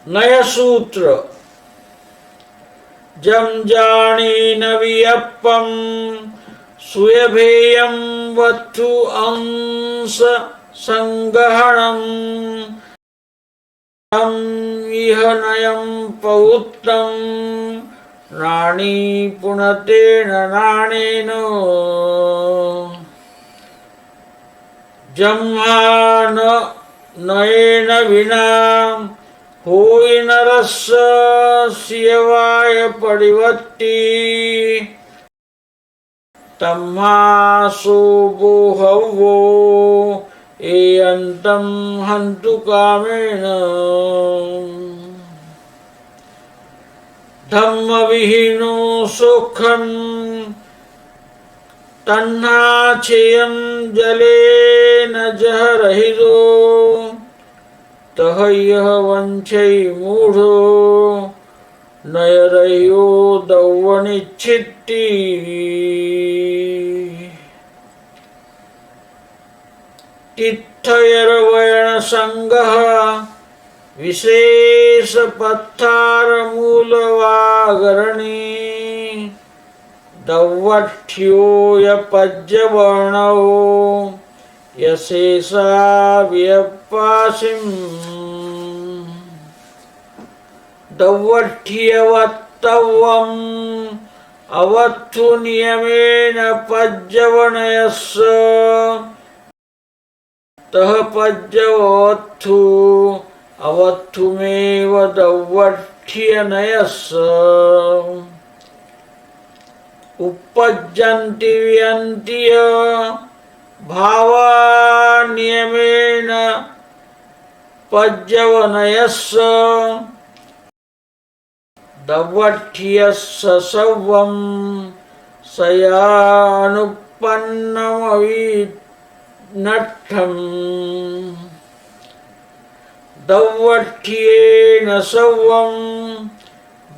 नय सूत्र जम जानेन वियप्पम सुयभेयं वत्थु अंश संगहणं तम इह नयं पौत्रं नाणी पुनतेन नाणेन जम्हान नयेन विना होई नरस्य सियवाय परिवत्ति तम्हासो बोहवो एयन्तं हन्तु कामेन धम्मविहीनो सुखं तन्नाच्छेयं जलेन जहरहितो तहयः वंशै मूढो नयरयो दौवनिच्छित्ति तिथयर्वयण संगः विशेष पत्थार मूलवागरणी दौवठ्यो यपज्यवर्णो यशेषा व्यपासिं दौवठ्यवत्तवम् अवत्थु नियमेन पज्यवनयस्य तह पज्यवत्थु अवत्थुमेव दौवठ्यनयस्य उपज्यन्ति व्यन्ति भावा नियमेन पज्यवनयस्य दौवठ्यस्य सवं सयानुपन्नमविनट्ठम् दौवठ्येन सवं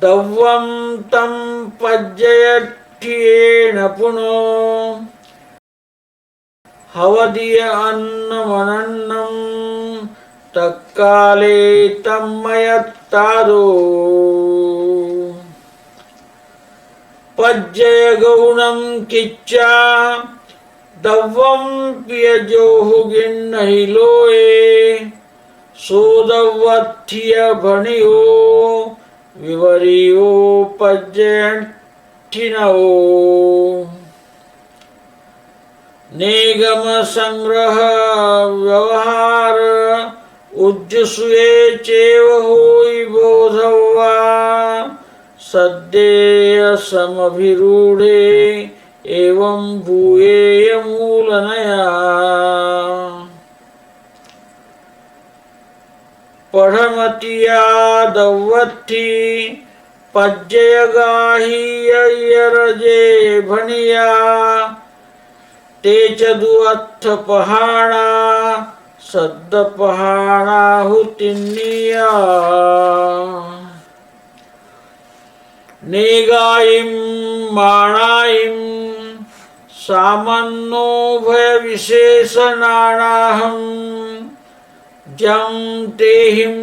दौवं तं पज्ययठ्येन पुनो हवदीय अन्नमनन्नं तत्काले तन्मयत्तादो पज्यय गौणं किच्चा दौवं पियजोहुगिन्नहि लोये सोदौवथ्य भणियो विवरियो पज्यठिनवो निगम संग्रह व्यवहार उज्जसूये चेव होई बोधवा सद्येय समभिरूढे एवं भूयेय मूलनया पढ़मतिया दौवथी पज्जय गाहीयरजे भणिया ते चदुअत्थ पहाड़ा सद्द पहाड़ा हुतिन्निया नेगाइम माणाइम सामन्नो भय विशेषणानाहं जं तेहिं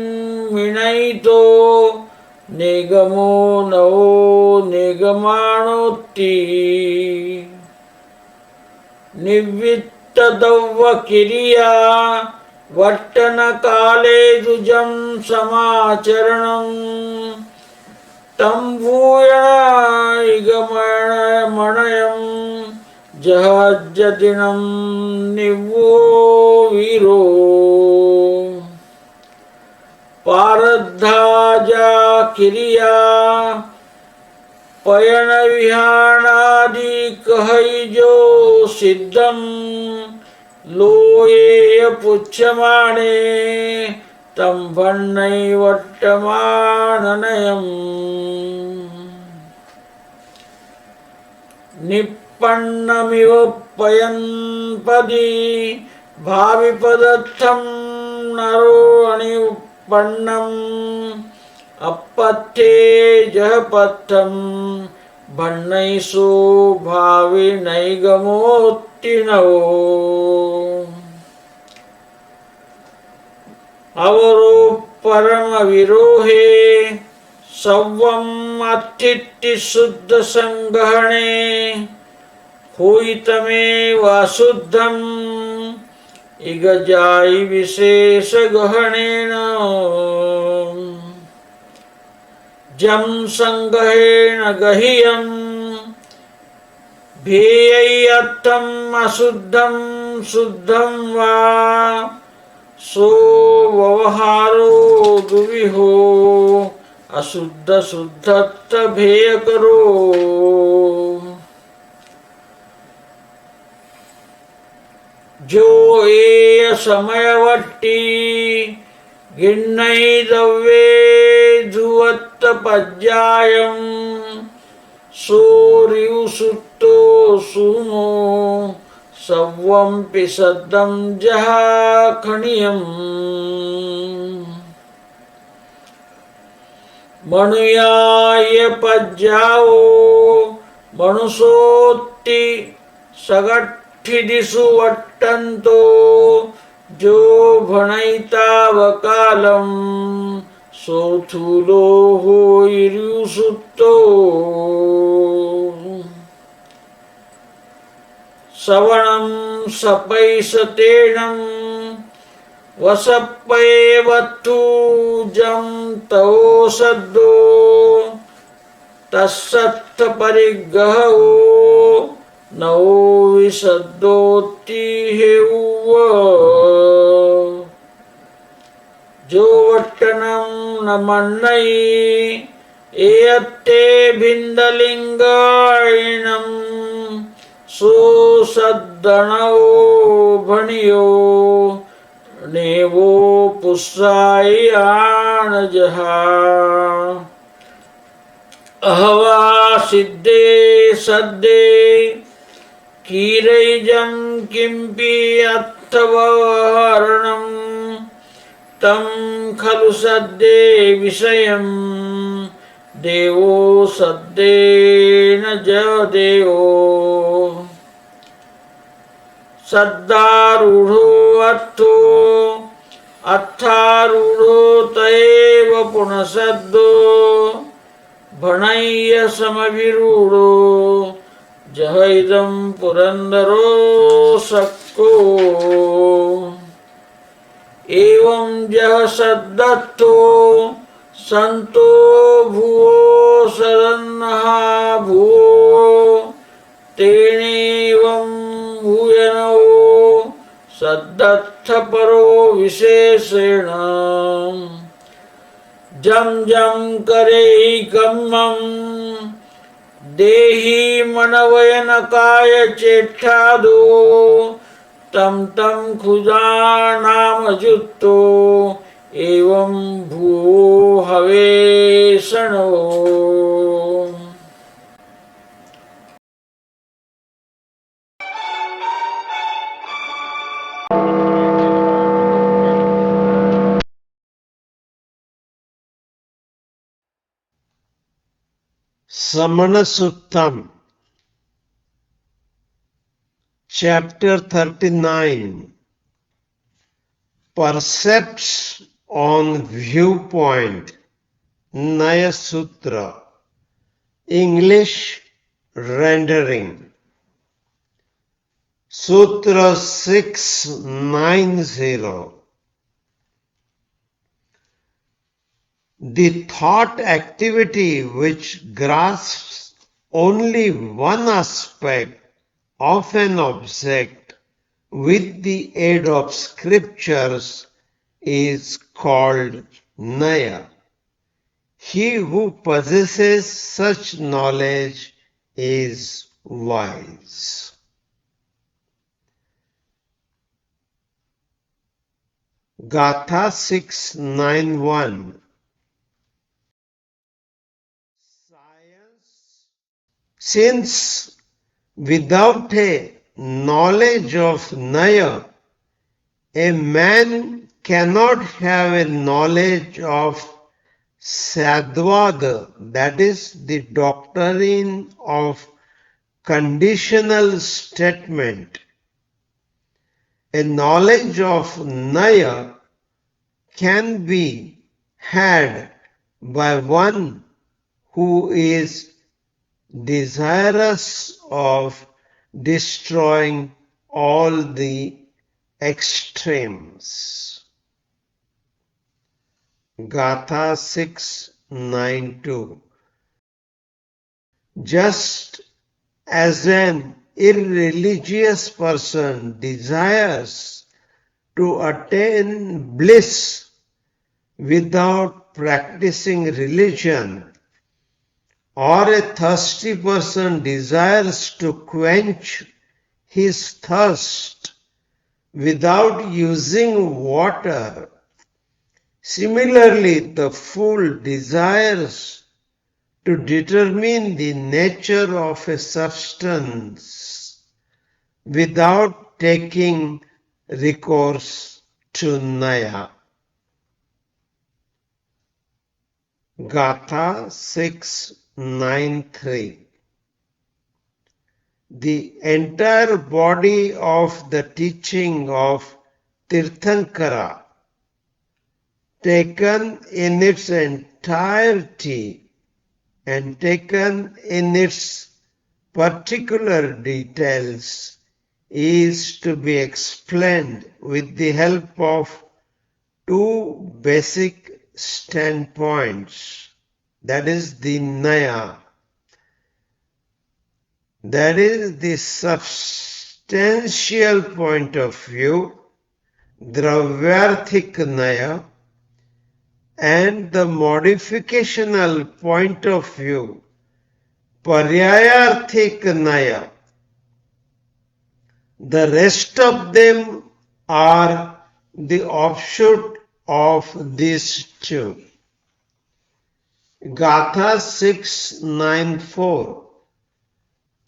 विनयितो निगमो नवो निगमाणोत्ति निवृत्तदौवकिरिया वट्टन काले दुजं समाचरणं तंभूयणमणयं जहज्जदिनं निवो वीरो पारद्धाजा किरिया पयन विहाणादि कहैजो सिद्धं लोये पुच्छमाणे तं भण्णैवट्टमाननयम् निप्पन्नमिव पयन्पदी भाविपदर्थं नरो अणिपन्नम् अपत्थे जहपत्थं भण्णैषु भाविनैगमोत्तिनवो अवरोप्य परम विरोहे सव्वम अत्थिति शुद्ध संगहणे होइतमे वाशुद्धम इगजाई विशेष गहनेन जम संगहेन गहियम भेय्यर्थम अशुद्धम शुद्धम वा सो व्यवहारो दुविहो अशुद्ध शुद्धत्व भेय करो। जो ए समयवट्टी गिन्नैदव्ये धुवत्त पज्जायं सूर्युसुप्तो सुमो सव्वं पिसद्दं जहाखणियम् मनुयाय पज्जाओ मनुसोत्ति सगट्ठिदिषु वट्टन्तो जो भणैतावकालं सोथूलो होइरुसुप्तो सवणं सपैसतेनं वसप्पैवत्तु जं तवो सद्दो तस्सत्थ परिग्रहो नवो विसद्दोति हेउव जो वट्टनं न मन्नई एयत्ते भिन्दलिङ्गायिनं सो सद्दणो भणियो नेवो पुस्साय आणजहा अहवा सिद्धे सद्दे कीरैजं किंपि अर्थवहरणं तं खलु सद्दे विषयं देवो सद्देन जदेवो सद्दारूढो अर्थो अर्थारूढो तयेव पुनः सद्दो भणय्य समविरूढो जह इदं पुरंदरो सक्को एवं जह सद्दत्तो संतो भुवो सदन्नहा भुवो तेनेवं भूयनो सद्दत्थ परो विशेषेण जम जम करे कम्मं देहि मनवयनकाय चेष्टादो तम तम खुदानामजुत्तो एवं भूवो हवेशनो। Samana Suttam, Chapter 39, Percepts on Viewpoint, Naya Sutra, English Rendering, Sutra 690. The thought activity which grasps only one aspect of an object with the aid of scriptures is called Naya. He who possesses such knowledge is wise. Gatha 691. Since without a knowledge of Naya, a man cannot have a knowledge of Sadvada, that is the doctrine of conditional statement. A knowledge of Naya can be had by one who is desirous of destroying all the extremes. Gatha 692. Just as an irreligious person desires to attain bliss without practicing religion, or a thirsty person desires to quench his thirst without using water, similarly the fool desires to determine the nature of a substance without taking recourse to Naya. Gatha 693. The entire body of the teaching of Tirthankara, taken in its entirety and taken in its particular details, is to be explained with the help of two basic standpoints, that is the Naya, that is the substantial point of view, Dravyarthik Naya, and the modificational point of view, Paryayarthik Naya. The rest of them are the offshoot of these two. Gatha 694.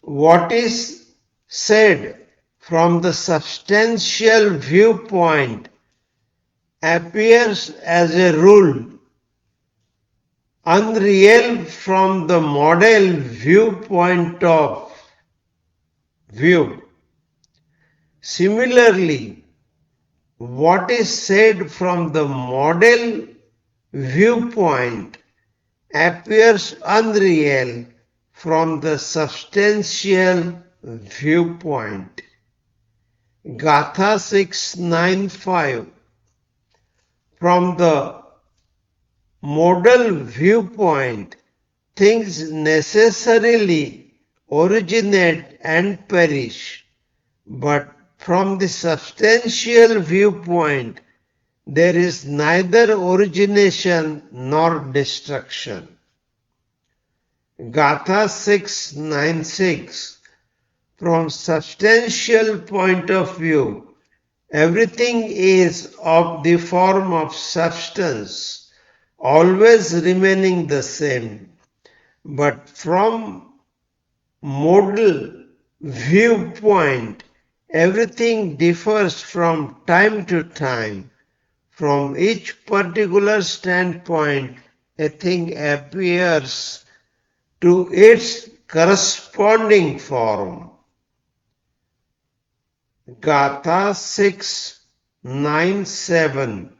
What is said from the substantial viewpoint appears as a rule unreal from the model viewpoint of view. Similarly, what is said from the model viewpoint appears unreal from the substantial viewpoint. Gatha 695. From the modal viewpoint, things necessarily originate and perish, but from the substantial viewpoint, there is neither origination nor destruction. Gatha 696. From substantial point of view, everything is of the form of substance, always remaining the same. But from modal viewpoint, everything differs from time to time. From each particular standpoint, a thing appears to its corresponding form. Gatha 697.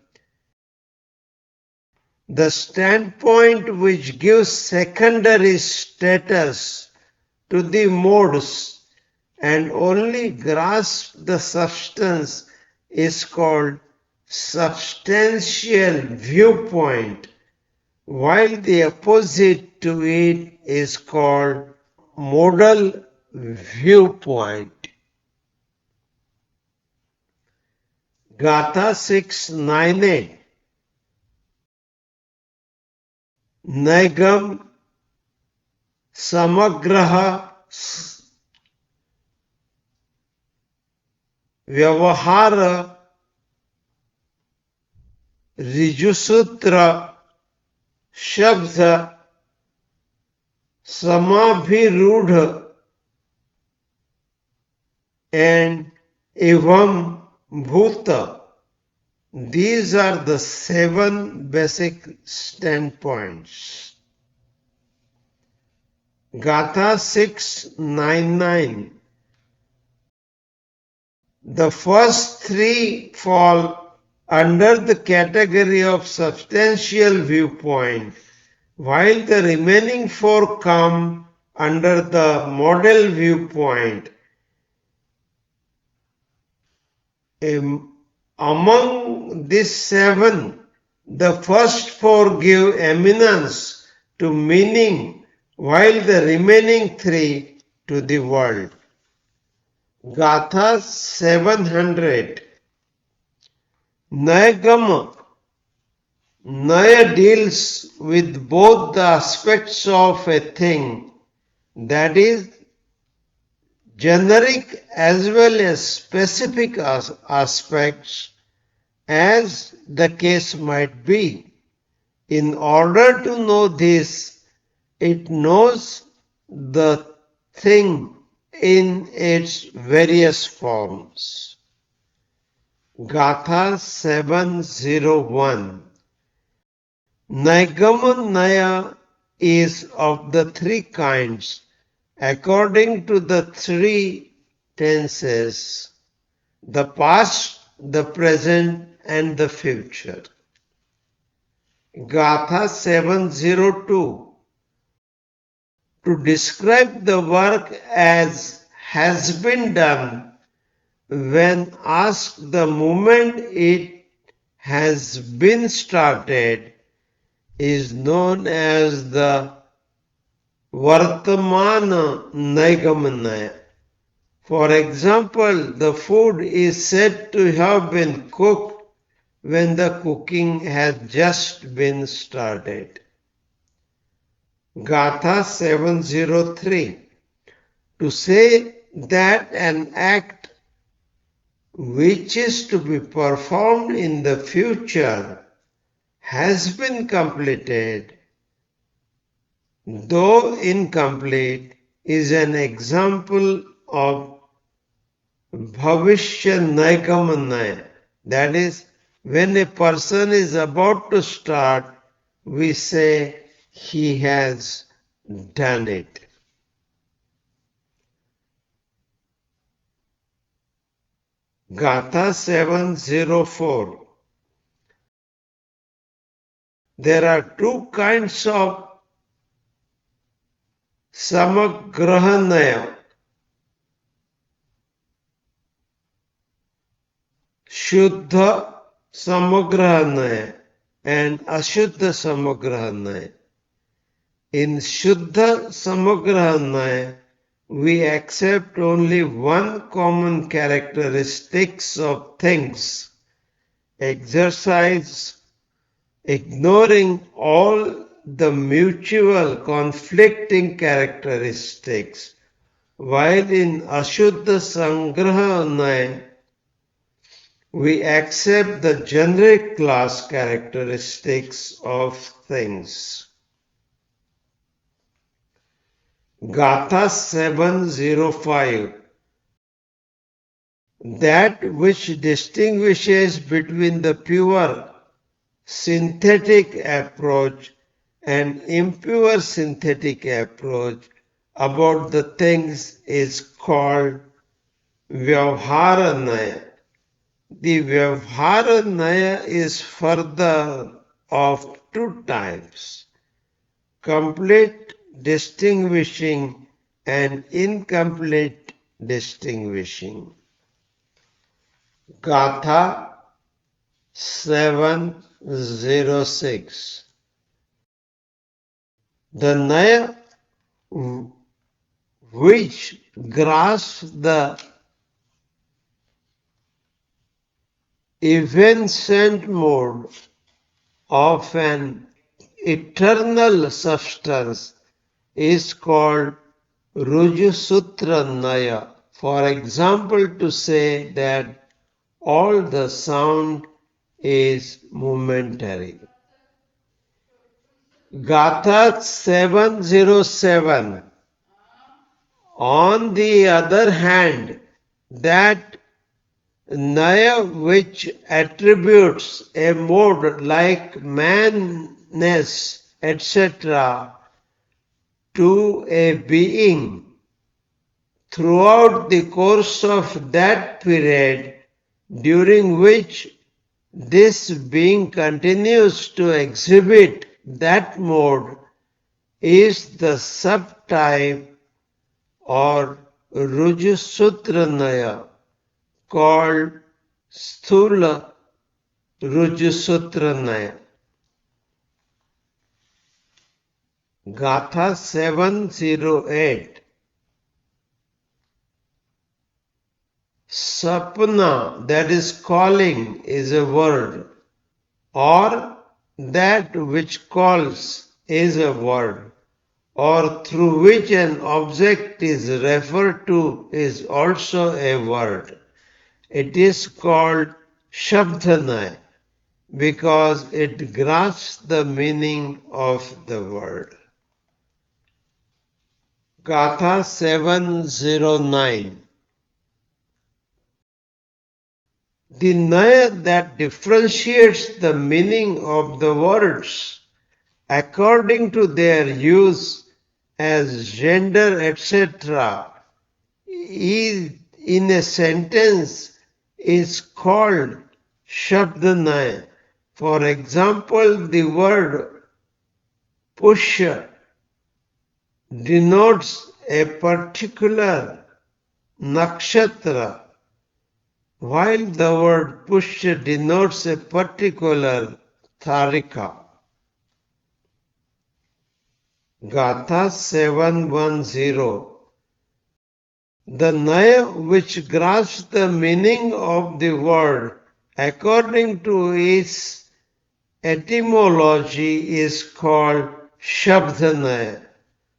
The standpoint which gives secondary status to the modes and only grasps the substance is called substantial viewpoint, while the opposite to it is called modal viewpoint. Gatha 698. Naigam samagraha vyavahara rijusutra shabda samabhirudha and evam bhuta. These are the 7 basic standpoints. Gatha 699. The first 3 fall under the category of substantial viewpoint, while the remaining four come under the model viewpoint. Among these seven, the first four give eminence to meaning, while the remaining three to the world. Gatha 700. Nayagama. Naya deals with both the aspects of a thing, that is, generic as well as specific aspects, as the case might be. In order to know this, it knows the thing in its various forms. Gatha 701. Nigama Naya is of the three kinds according to the three tenses: the past, the present, and the future. Gatha 702. To describe the work as has been done, when asked the moment it has been started, is known as the Vartamana Naigamanaya. For example, the food is said to have been cooked when the cooking has just been started. Gatha 703. To say that an act which is to be performed in the future has been completed, though incomplete, is an example of Bhavishya Naigamanaya. That is, when a person is about to start, we say he has done it. Gatha 704. There are two kinds of Samagrahanaya: Shuddha Samagrahanaya and Ashuddha Samagrahanaya. In Shuddha Samagrahanaya, we accept only one common characteristics of things, exercise, ignoring all the mutual conflicting characteristics, while in Ashuddha Sangrahanaya, we accept the generic class characteristics of things. Gatha 705. That which distinguishes between the pure synthetic approach and impure synthetic approach about the things is called Vyavharanaya. The Vyavharanaya is further of two types: complete distinguishing and incomplete distinguishing. Gatha 706. The Naya which grasps the evanescent mode of an eternal substance is called Rujusutra Naya. For example, to say that all the sound is momentary. Gatha 707. On the other hand, that Naya which attributes a mode like manness, etc., to a being throughout the course of that period during which this being continues to exhibit that mode is the subtype or Rujusutranaya called Sthula Rujusutranaya. Gatha 708. Sapna, that is calling, is a word, or that which calls is a word, or through which an object is referred to is also a word. It is called Shabdhanaya because it grasps the meaning of the word. Gatha 709. The Naya that differentiates the meaning of the words according to their use as gender, etc., is in a sentence is called Shabdanaya. For example, the word Pushya denotes a particular nakshatra, while the word Pushya denotes a particular tarika. Gatha 710. The Naya which grasps the meaning of the word according to its etymology is called Shabdanaya.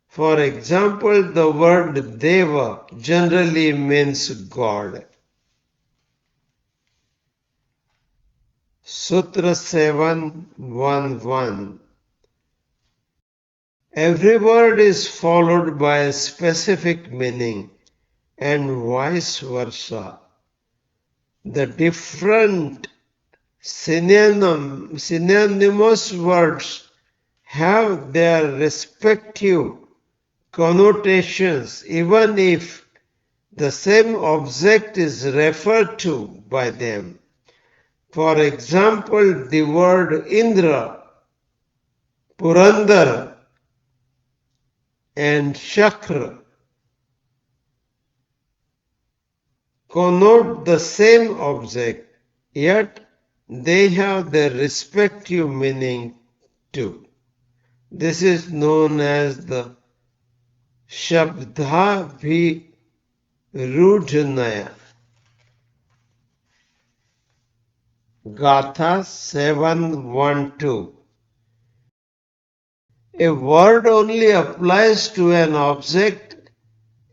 For example, the word Deva generally means God. Sutra 711. Every word is followed by a specific meaning and vice versa. The different synonymous words have their respective connotations even if the same object is referred to by them. For example, the word Indra, Purandar, and Shakra connote the same object, yet they have their respective meaning too. This is known as the Shabdabhirudhanaya. Gatha 712. A word only applies to an object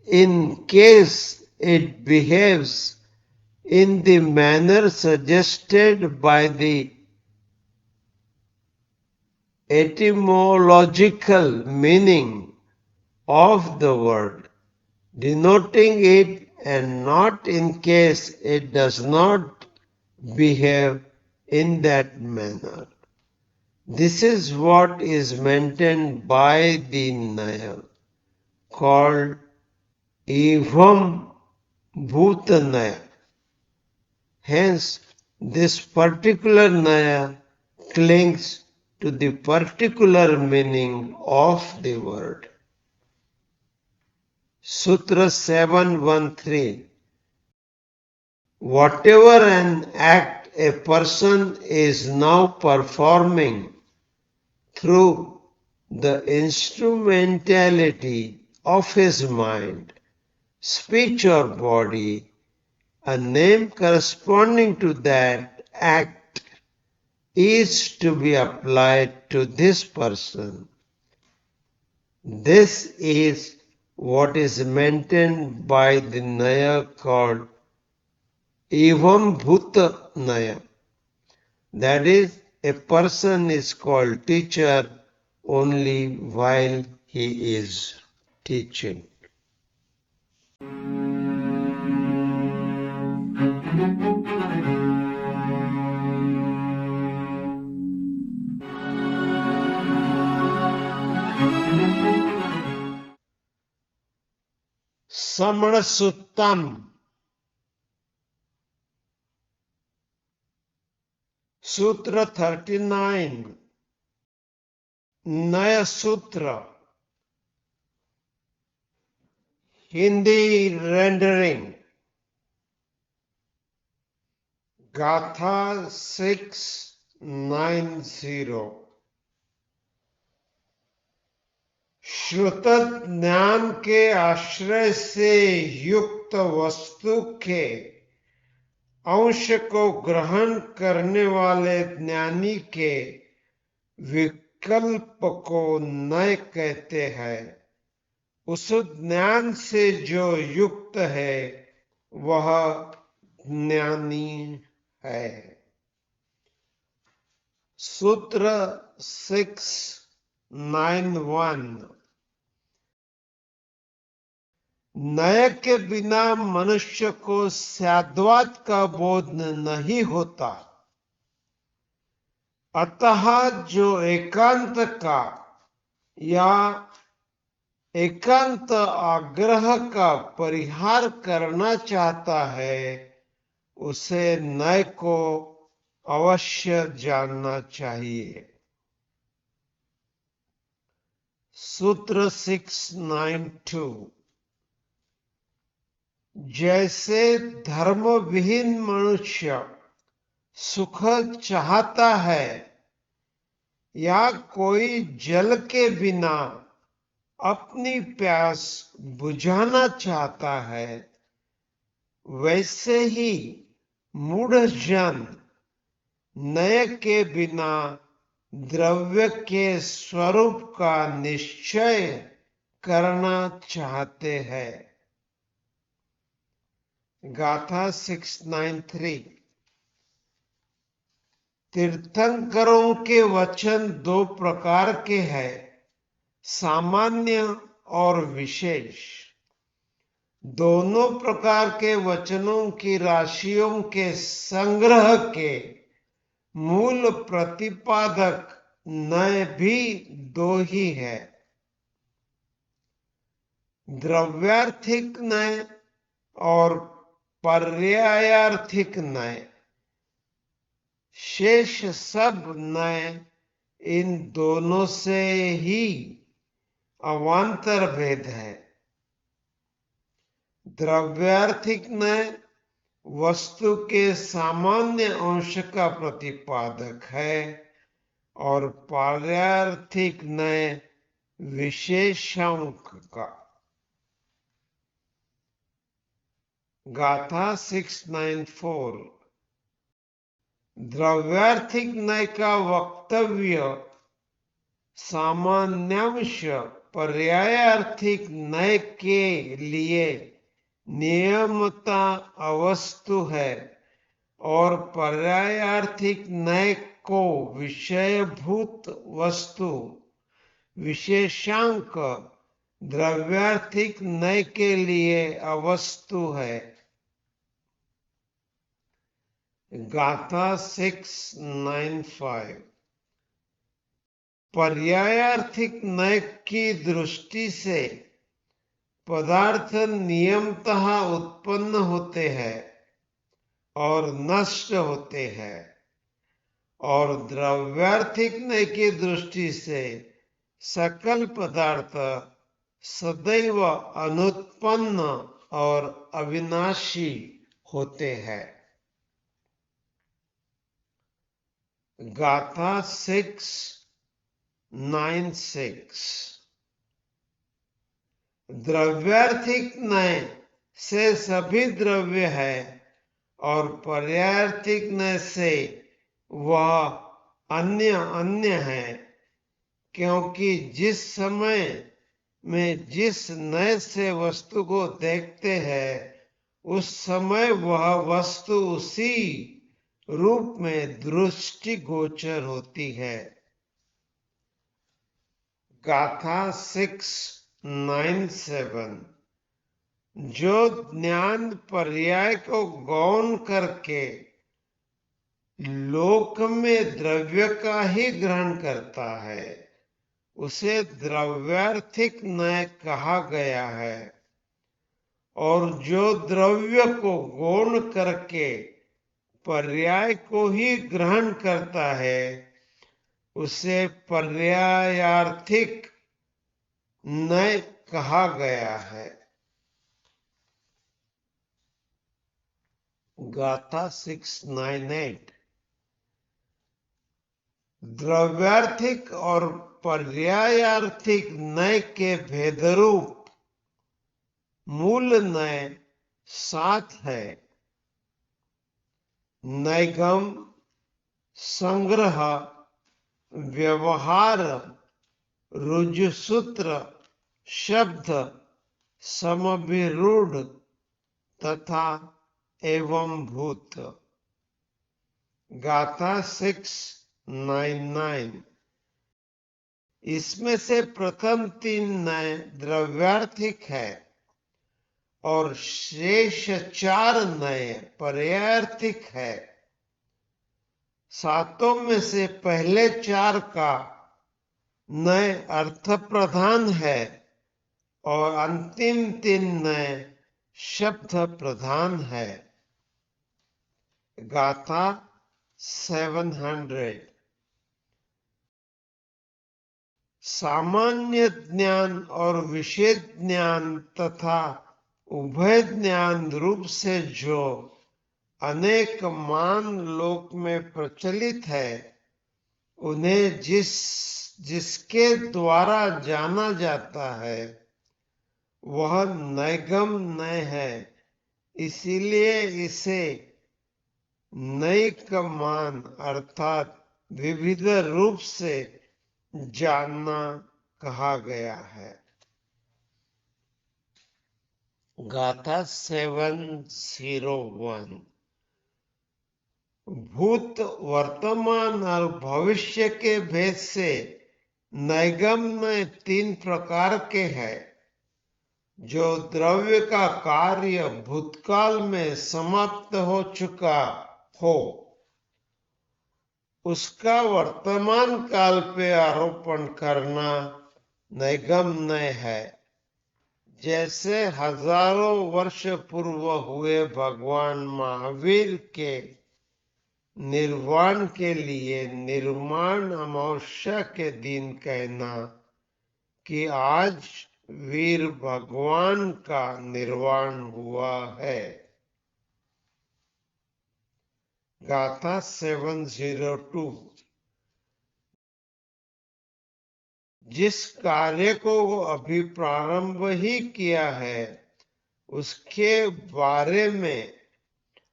in case it behaves in the manner suggested by the etymological meaning of the word, denoting it, and not in case it does not behave in that manner. This is what is maintained by the Naya, called Evam Bhutanaya. Hence, this particular Naya clings to the particular meaning of the word. Sutra 713. Whatever an act a person is now performing through the instrumentality of his mind, speech, or body, a name corresponding to that act is to be applied to this person. This is what is maintained by the Naya called Evam Bhuta Naya. That is, a person is called teacher only while he is teaching. Samana Suttam. सूत्र 39 नया सूत्र Hindi rendering गाथा 690 श्रुत ज्ञान के आश्रय से युक्त वस्तु के अंश को ग्रहण करने वाले ज्ञानी के विकल्प को नय कहते हैं। उस ज्ञान से जो युक्त है वह ज्ञानी है। सूत्र 691 नय के बिना मनुष्य को स्याद्वाद का बोध नहीं होता। अतः जो एकांत का या एकांत आग्रह का परिहार करना चाहता है उसे नय को अवश्य जानना चाहिए। सूत्र 692 जैसे धर्म विहीन मनुष्य सुख चाहता है या कोई जल के बिना अपनी प्यास बुझाना चाहता है, वैसे ही मूढ़ जन नय के बिना द्रव्य के स्वरूप का निश्चय करना चाहते हैं। गाथा 693 तीर्थंकरों के वचन दो प्रकार के हैं, सामान्य और विशेष। दोनों प्रकार के वचनों की राशियों के संग्रह के मूल प्रतिपादक नय भी दो ही है, द्रव्यार्थिक नय और पर्यायार्थिक नय। शेष सब नय इन दोनों से ही अवान्तर भेद है। द्रव्यार्थिक नय वस्तु के सामान्य अंश का प्रतिपादक है और पर्यायार्थिक नय विशेषांक का। गाथा 694 द्रव्यार्थिक नय का वक्तव्य सामान्यांश पर्यायार्थिक नय के लिए नियमता अवस्तु है और पर्यायार्थिक नय को विषयभूत वस्तु विशेषांक द्रव्यार्थिक नय के लिए अवस्तु है। गाथा 695 पर्यायार्थिक नय की दृष्टि से पदार्थ नियमतः उत्पन्न होते हैं और नष्ट होते हैं, और द्रव्यार्थिक नय की दृष्टि से सकल पदार्थ सदैव अनुत्पन्न और अविनाशी होते हैं। गाथा 696 द्रव्यार्थिक नय से सभी द्रव्य है और पर्यायार्थिक नय से वह अन्य अन्य है, क्योंकि जिस समय में जिस नय से वस्तु को देखते हैं उस समय वह वस्तु उसी रूप में दृष्टि गोचर होती है। गाथा 697 जो ज्ञान पर्याय को गौण करके लोक में द्रव्य का ही ग्रहण करता है उसे द्रव्यार्थिक नय कहा गया है, और जो द्रव्य को गौण करके पर्याय को ही ग्रहण करता है उसे पर्यायार्थिक नय कहा गया है। गाथा 698। द्रव्यार्थिक और पर्यायार्थिक नय के भेदरूप मूल नय 7 है। नैगम, संग्रह, व्यवहार, रुजुसूत्र, शब्द, समभिरूढ़ तथा एवं भूत। गाथा 699। इसमें से प्रथम 3 नय द्रव्यार्थिक है और शेष 4 नय पर्यायार्थिक है। 7 में से पहले 4 का नय अर्थ प्रधान है और अंतिम 3 नय शब्द प्रधान है। गाथा 700। सामान्य ज्ञान और विशेष ज्ञान तथा उभय ज्ञान रूप से जो अनेक मान लोक में प्रचलित है उन्हें जिसके द्वारा जाना जाता है वह नैगम नय है। इसीलिए इसे नैक मान अर्थात विविध रूप से जानना कहा गया है। गाथा 701। भूत, वर्तमान और भविष्य के भेद से नैगम में 3 प्रकार के हैं। जो द्रव्य का कार्य भूतकाल में समाप्त हो चुका हो उसका वर्तमान काल पे आरोपण करना नैगम्य है। जैसे हजारों वर्ष पूर्व हुए भगवान महावीर के निर्वाण के लिए निर्माण अमावस्या के दिन कहना कि आज वीर भगवान का निर्वाण हुआ है। गाथा 702। जिस कार्य को वो अभी प्रारंभ ही किया है उसके बारे में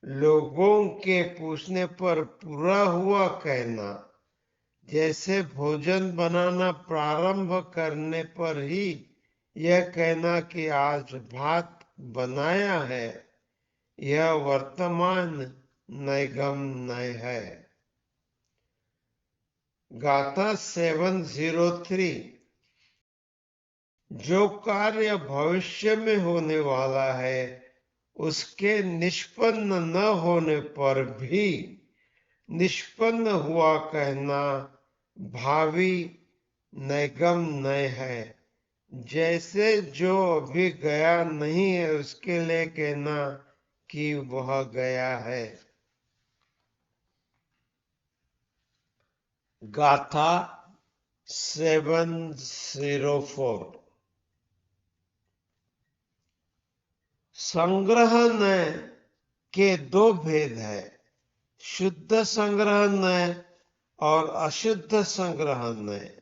लोगों के पूछने पर पूरा हुआ कहना। जैसे भोजन बनाना प्रारंभ करने पर ही यह कहना कि आज भात बनाया है, यह वर्तमान नैगम्य है। गाथा 703। जो कार्य भविष्य में होने वाला है उसके निष्पन्न न होने पर भी निष्पन्न हुआ कहना भावी नैगम्य है। जैसे जो अभी गया नहीं है उसके लिए कहना कि वह गया है। गाथा 704। संग्रह नय के 2 भेद है, शुद्ध संग्रह नय और अशुद्ध संग्रह नय।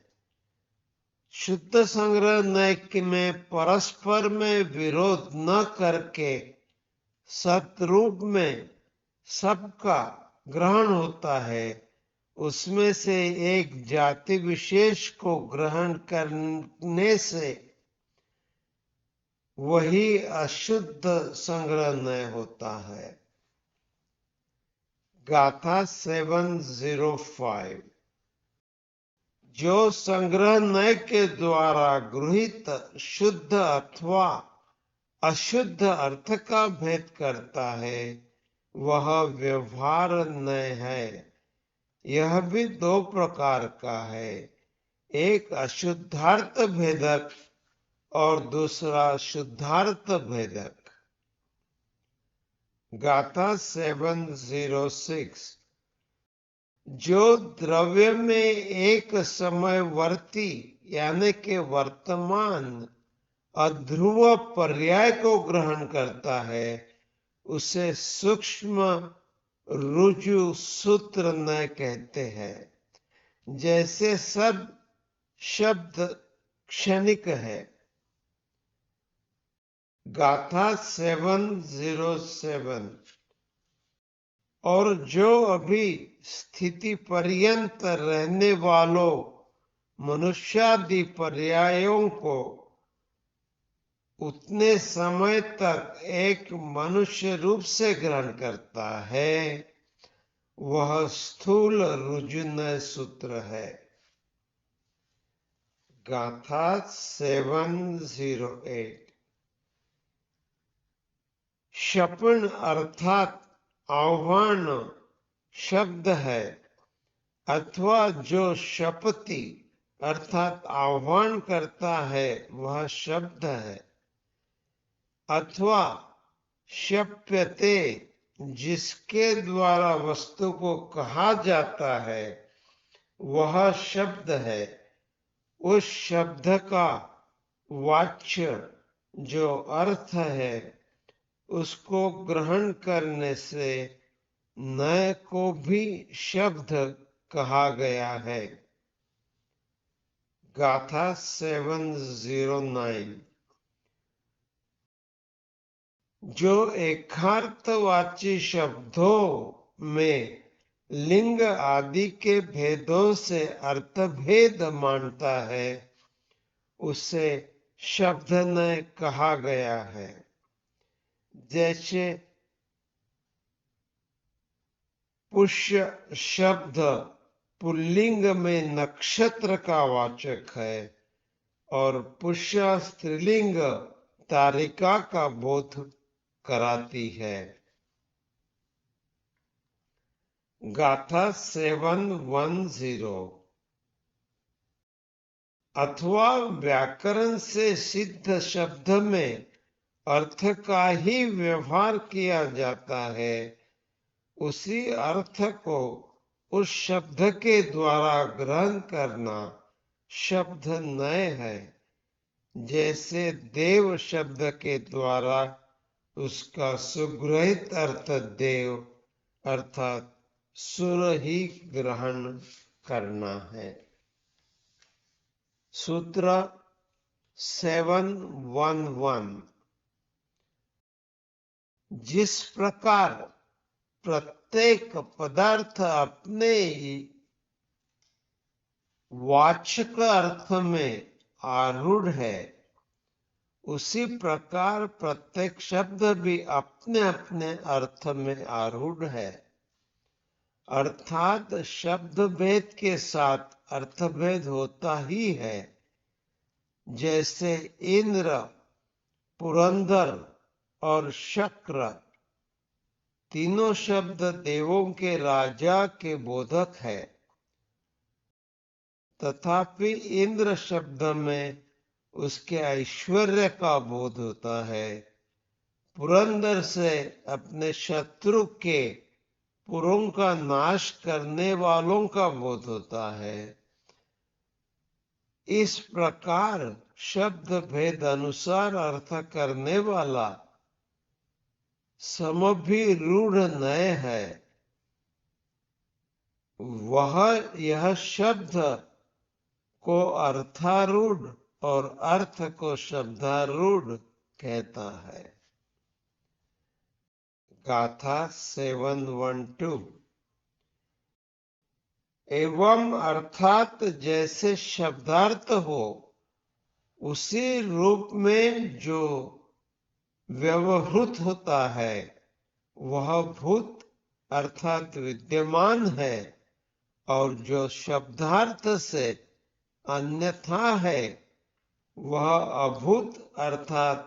शुद्ध संग्रह नय में परस्पर में विरोध न करके सतरूप में सबका ग्रहण होता है। उसमें से एक जाति विशेष को ग्रहण करने से वही अशुद्ध संग्रह नय होता है। गाथा 705। जो संग्रह नय के द्वारा गृहीत शुद्ध अथवा अशुद्ध अर्थ का भेद करता है वह व्यवहार नय है। यह भी 2 प्रकार का है, एक अशुद्धार्थ भेदक और दूसरा शुद्धार्थ भेदक। गाथा 706। जो द्रव्य में एक समयवर्ती यानी कि वर्तमान अध्रुव पर्याय को ग्रहण करता है उसे सूक्ष्म रुजु सूत्र न कहते हैं। जैसे सब शब्द क्षणिक है। गाथा 707। और जो अभी स्थिति पर्यंत रहने वालों मनुष्यादि पर्यायों को उतने समय तक एक मनुष्य रूप से ग्रहण करता है वह स्थूल रुजुनय सूत्र है। गाथा 708। शपन अर्थात आह्वान शब्द है अथवा जो शपति अर्थात आह्वान करता है वह शब्द है अथवा शप्यते जिसके द्वारा वस्तु को कहा जाता है वह शब्द है। उस शब्द का वाच्य जो अर्थ है उसको ग्रहण करने से नए को भी शब्द कहा गया है। गाथा 709। जो एकार्थवाची शब्दों में लिंग आदि के भेदों से अर्थभेद मानता है उसे शब्द ने कहा गया है। जैसे पुष्य शब्द पुल्लिंग में नक्षत्र का वाचक है और पुष्य स्त्रीलिंग तारिका का बोध कराती है। गाथा 710। अथवा व्याकरण से सिद्ध शब्द में अर्थ का ही व्यवहार किया जाता है उसी अर्थ को उस शब्द के द्वारा ग्रहण करना शब्द नय है। जैसे देव शब्द के द्वारा उसका सुग्रहित अर्थ देव अर्थात सुर ही ग्रहण करना है। सूत्र 711। जिस प्रकार प्रत्येक पदार्थ अपने वाचक अर्थ में आरूढ़ है उसी प्रकार प्रत्येक शब्द भी अपने अपने अर्थ में आरूढ़ है। अर्थात शब्द भेद के साथ अर्थभेद होता ही है। जैसे इंद्र पुरंदर और शक्र तीनों शब्द देवों के राजा के बोधक है तथापि इंद्र शब्द में उसके ऐश्वर्य का बोध होता है। पुरंदर से अपने शत्रु के पुरों का नाश करने वालों का बोध होता है। इस प्रकार शब्द भेद अनुसार अर्थ करने वाला समभिरूढ़ नय है वह यह शब्द को अर्थारूढ़ और अर्थ को शब्दारूढ़ कहता है। गाथा 712। एवं अर्थात जैसे शब्दार्थ हो उसी रूप में जो व्यवहृत होता है वह भूत अर्थात विद्यमान है और जो शब्दार्थ से अन्यथा है वह अभूत अर्थात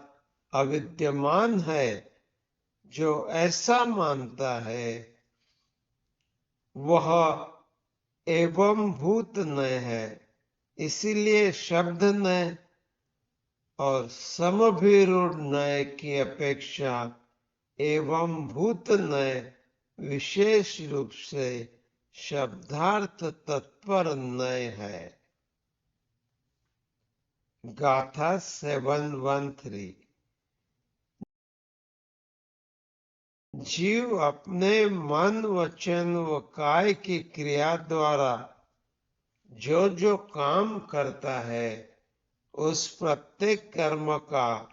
अविद्यमान है। जो ऐसा मानता है वह एवं भूत न है। इसीलिए शब्द न और समभिरूढ़ नय की अपेक्षा एवं भूत नय विशेष रूप से शब्दार्थ तत्पर नय है। गाथा 713। जीव अपने मन वचन व काय की क्रिया द्वारा जो जो काम करता है उस प्रत्येक कर्म का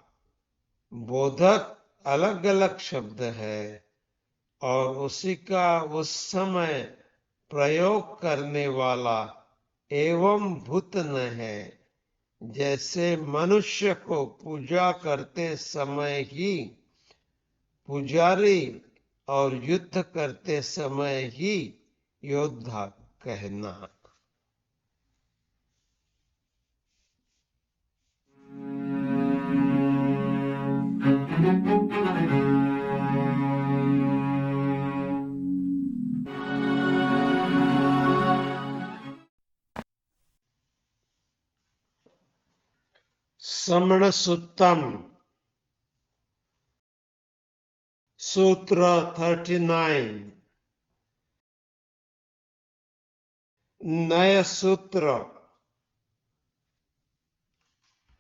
बोधक अलग अलग शब्द है और उसी का उस समय प्रयोग करने वाला एवं भूत न है। जैसे मनुष्य को पूजा करते समय ही पुजारी और युद्ध करते समय ही योद्धा कहना। श्रमण सुत्तम सूत्र 39। नय सूत्र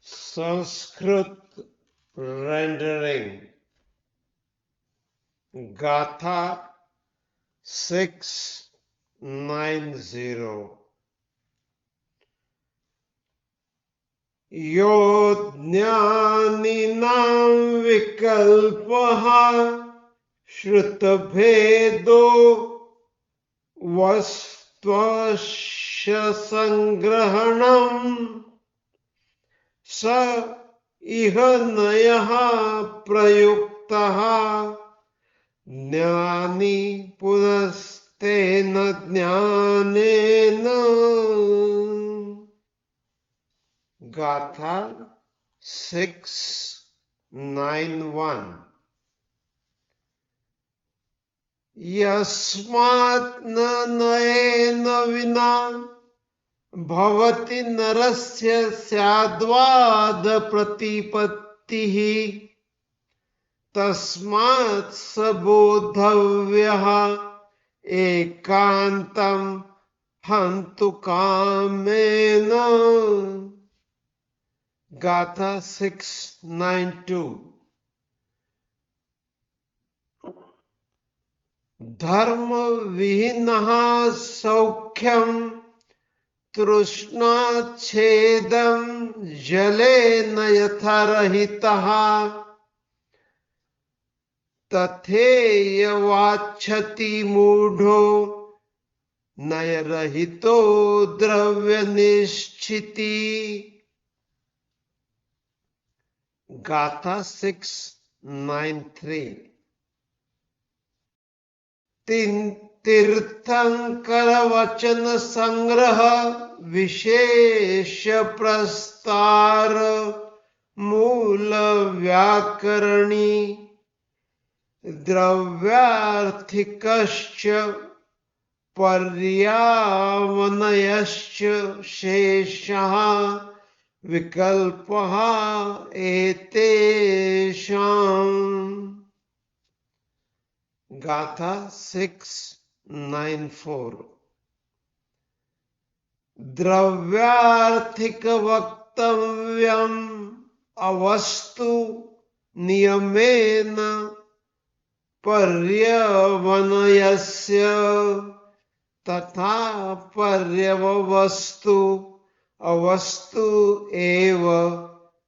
संस्कृत रेंडरिंग गाथा 690। यो ज्ञानिनां विकल्पः श्रुतभेदो वस्त्वस्य संग्रहणम् स इह नयः प्रयुक्तः ज्ञानी पुनस्तेन ज्ञानेन। गाथा 691। यस्मात् न नयेन विना भवति नरस्य स्याद्वाद प्रतिपत्तिः तस्मात् स बोद्धव्यः एकान्तं हन्तु कामेन। गाथा 692। धर्म विहीनः सौख्यं तृष्णाच्छेदं जलेन यथा रहितः तथेयवाच्छति मूढो नयरहितो द्रव्यनिश्चिति। गाथा 693। तीर्थंकर वचन संग्रह विशेष प्रस्तार मूल व्याकरणी द्रव्यार्थिकश्च पर्यावनयश्च शेषः विकल्पः एतेषाम्। गाथा 694। द्रव्यार्थिक वक्तव्यम् अवस्तु नियमेन पर्यवनयस्य तथा पर्यवस्तु अवस्तु एव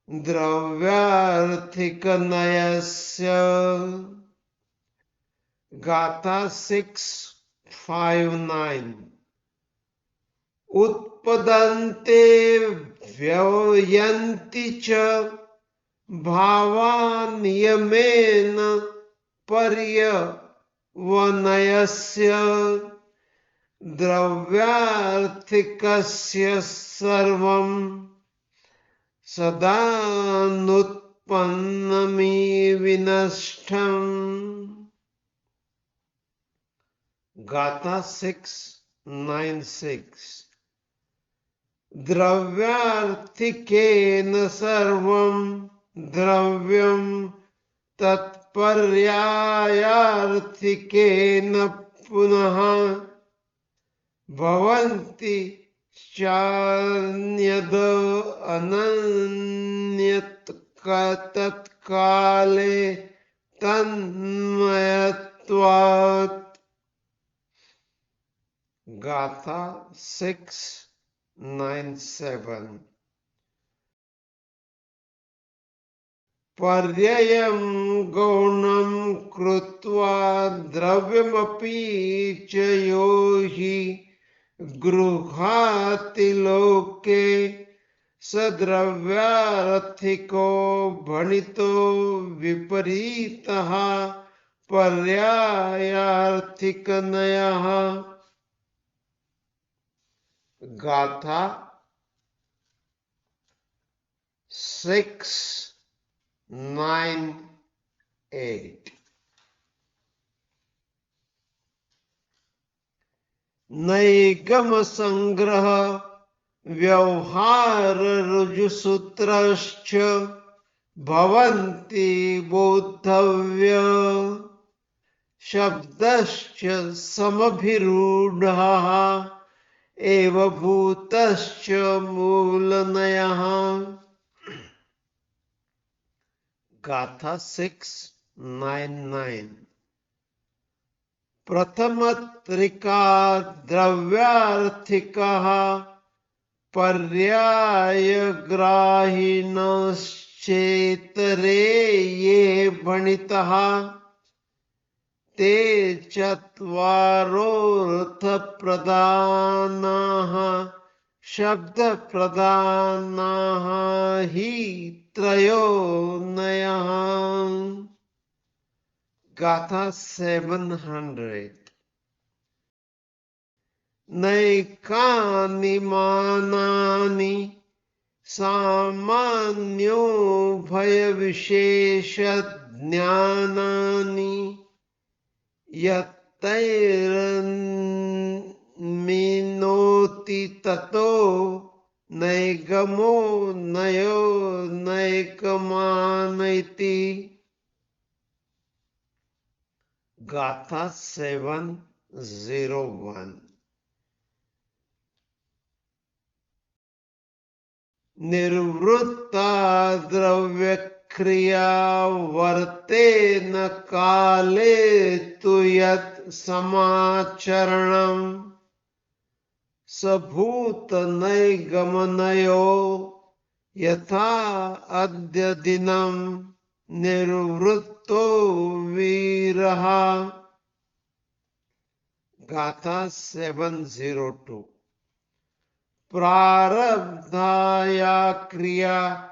द्रव्यार्थिक नयस्य। गाथा 659। उत्पद्यन्ते व्ययन्ति च भावा नियमेन पर्यवनयस्य द्रव्यार्थिकस्य सर्वं सदानुत्पन्नमि विनष्टम्। गाथा 696। द्रव्यार्थिकेन सर्वं द्रव्यं तत् पर्यायार्थिकेन पुनः भवन्ति चान्यद अनन्यत् तत्काले तन्मयत्वात्। गाथा 697। पर्ययं गौणं कृत्वा द्रव्यमपि च यो हि गृहाति लोके स द्रव्यार्थिको भणितो विपरीतः पर्यायार्थिकनयः। गाथा 698। नैगम संग्रह व्यवहार रुजुसूत्रश्च भवन्ति बोद्धव्य शब्दश्च समभिरूढः एव भूतश्च मूलनयः। गाथा 699। प्रथमत्रिका द्रव्यार्थिकः पर्यायग्राहिणश्चेतरे ये भणितः ते चत्वारोऽर्थप्रधानाः शब्दप्रधानाः हि त्रयो नयः। गाथा 700। नैकानि मानानि सामान्यो भयविशेषज्ञानानि यत्तैर्मिनोति ततो नैगमो नयो नैकमान इति। गाथा 701। निर्वृत्ता द्रव्यक्रिया वर्तेन काले तु यत् समाचरणम् स भूतनैगमनयो यथा अद्य दिनं निर्वृत्तो वीरः। गाथा 702। प्रारब्धाया क्रिया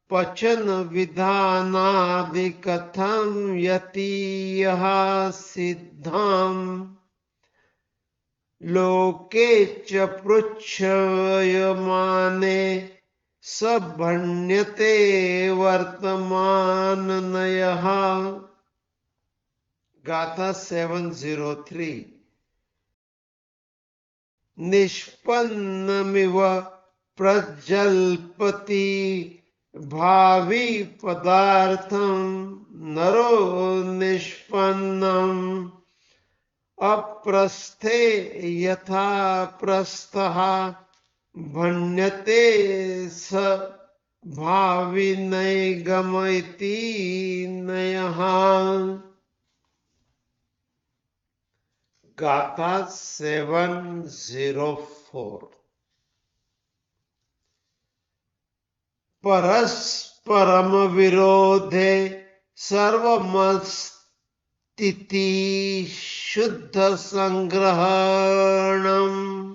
पचन विधानादि कथं यतीयः सिद्धाम् लोके च पृच्छयमाने स भण्यते वर्तमाननयः। गाथा 703। निष्पन्नमिव प्रज्वलति भावी पदार्थं नरो निष्पन्नम् अप्रस्थे यथा प्रस्थः भण्यते स भावी नैगम इति नयः। गाथा 704। परस्परम विरोधे सर्वमस्तिति शुद्ध संग्रहणम्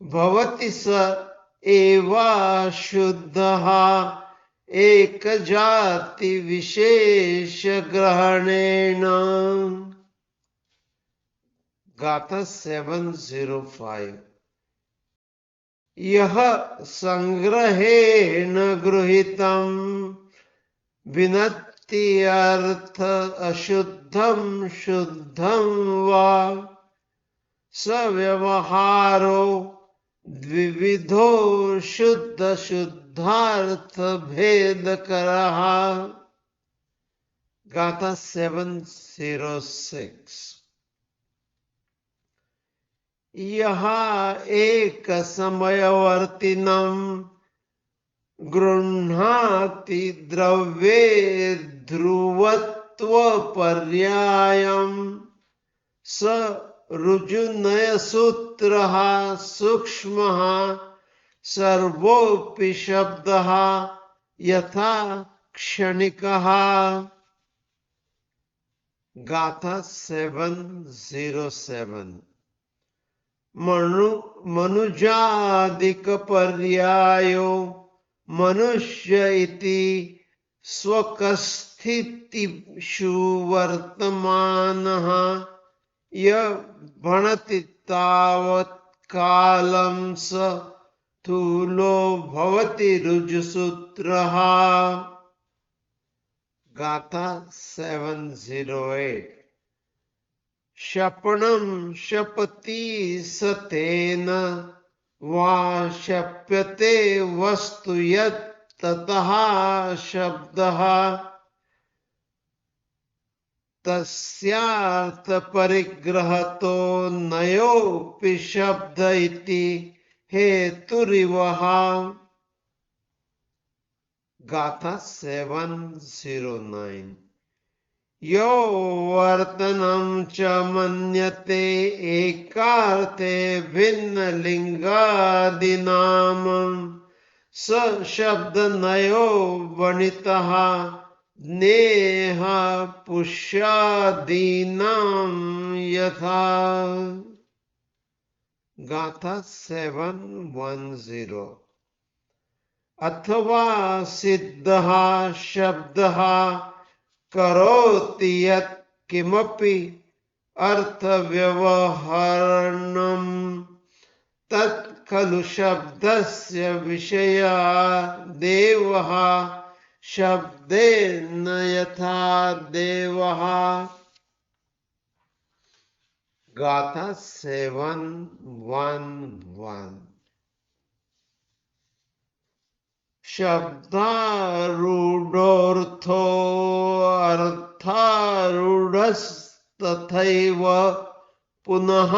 भवति स एवा शुद्धः एक जाति विशेष ग्रहणेन। गाथा 705। यह संग्रहेण गृहीतं विनत्ति अर्थ अशुद्धं शुद्धं वा स व्यवहारो द्विविधो शुद्ध शुद्धार्थ भेदकरः। गाथा 706। यह एक समयवर्तिनम गृह्णाति द्रव्ये ध्रुवत्व पर्यायम् स ऋजुनयसूत्रः सूक्ष्मः सर्वोऽपि शब्दः यथा क्षणिकः। गाथा 707। मनुजादिक पर्यायो मनुष्य इति स्वकस्थितिषु वर्तमानः य भणति तावत् कालं स स्थूलो भवति ऋजुसूत्रः। गाथा 708। शपणं शपति सतेन वा शप्यते वस्तु यत् ततः शब्दः तस्यार्थ परिग्रहतो नयोऽपि शब्द इति हेतुरिवः। गाथा 709। यो वर्तनं च मन्यते एकार्थे भिन्नलिङ्गादीनां स शब्दनयो वणितः नेह पुष्यादीनां यथा। गाथा 710। अथवा सिद्धः शब्दः करोति यत् किमपि अर्थव्यवहारणं तत् खलु शब्दस्य विषया देवः शब्देन यथा देवः। गाथा 711। शब्दारूढोऽर्थो अर्थारूढस्तथैव पुनः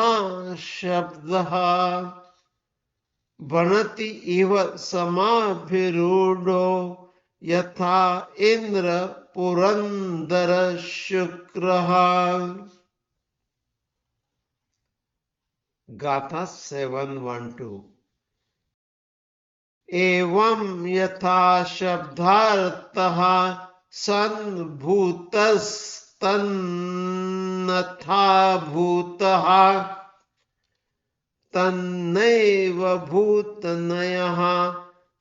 शब्दः भणति इव समाभिरूढो यथा इंद्र पुरंदर शुक्रः। गाथा 712। एवं यथा शब्दार्थः सन् भूतस्तन्नथा भूतः तन्नैव भूतनयः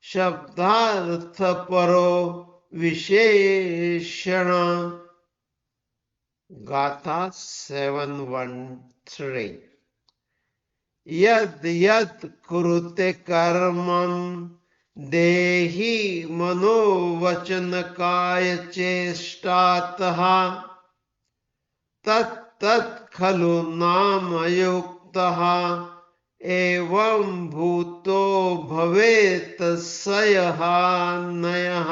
शब्दार्थपरो विशेषण। गाथा 713। यद् यत् कुरुते कर्मं देहि मनोवचनकाय चेष्टातः तत् तत् खलु नामयुक्तः एवं भूतो भवेत् स यः नयः।